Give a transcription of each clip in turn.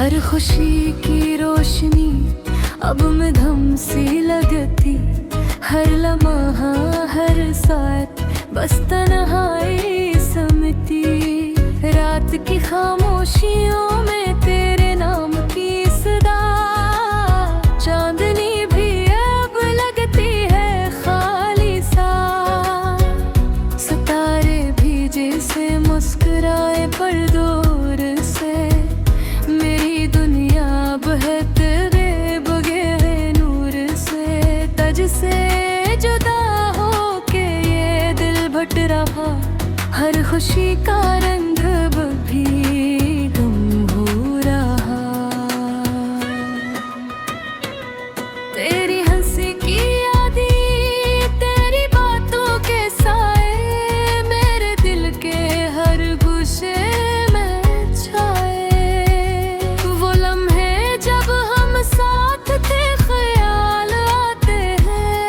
हर खुशी की रोशनी अब मध्यम सी लगती, हर लम्हा हर साथ बस तन्हाई समती। रात की खामोशियों में तेरे नाम की सदा, चांदनी भी अब लगती है खाली सा। सितारे भी जैसे मुस्कुराए पर दूर से, मेरी दुनिया अब है तेरे बगैर नूर से। तज से जुदा हो के ये दिल भट रहा, हर खुशी का रंग अब भी गुम हो रहा। तेरी हंसी की यादी, तेरी बातों के साए, मेरे दिल के हर गुस्से में छाए। वो लम्हे जब हम साथ थे ख्याल आते हैं,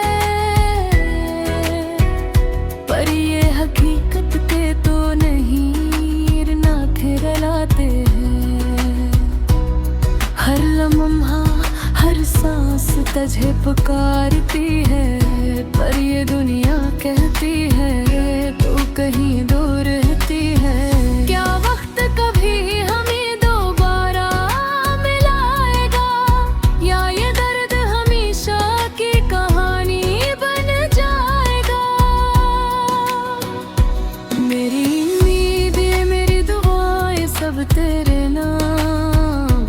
पर ये हकीकत के तो नहीं ना खिलाते हैं। हर लम्हा हर सांस तुझे पुकारती है, पर ये दुनिया कहती है तू कहीं दूर रहती है। क्या वक्त कभी हमें दोबारा मिलाएगा, या ये दर्द हमेशा की कहानी बन जाएगा। मेरी उम्मीदें मेरी दुआएं सब तेरे नाम,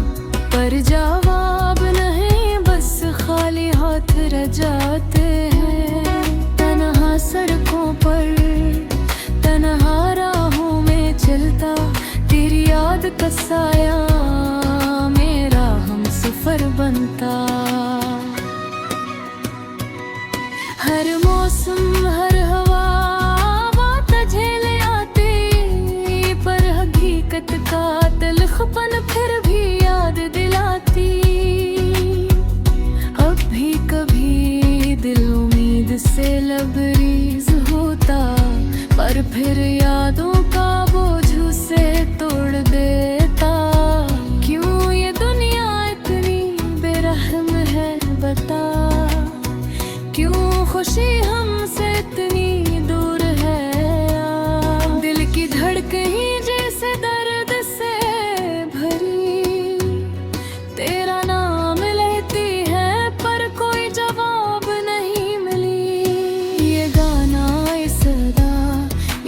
पर जवाब नहीं बस खाली हाथ रह जाते हैं। तन्हा सड़कों पर तन्हा राहों में चलता, तेरी याद का साया मेरा हम सफर बनता। हर मौसम हर हवा तुझे ले आती, पर हकीकत का तलखपन फिर भी याद दिलाती। अब भी कभी दिल उम्मीद से लबरेज होता, पर फिर यादों का बोझ उसे तोड़ देता। क्यों ये दुनिया इतनी बेरहम है बता, क्यों खुशी हमसे इतनी दूर है। दिल की धड़कन जैसे दर्द से भरी, तेरा नाम लेती है पर कोई जवाब नहीं मिली। ये गाना ये सदा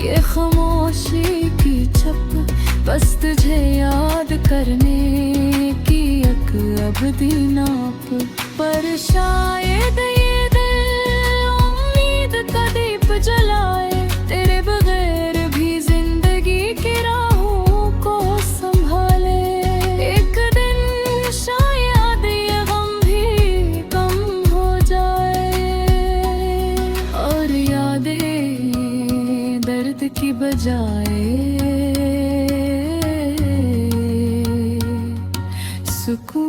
ये खामोशी की छप, बस तुझे याद करने की एक अबदी नाप। पर शायद ये दिल उम्मीद का दीप जलाए, तेरे बगैर भी जिंदगी की राहों को संभाले। एक दिन शायद ये गम भी कम हो जाए, और यादें दर्द की बजाय सुकून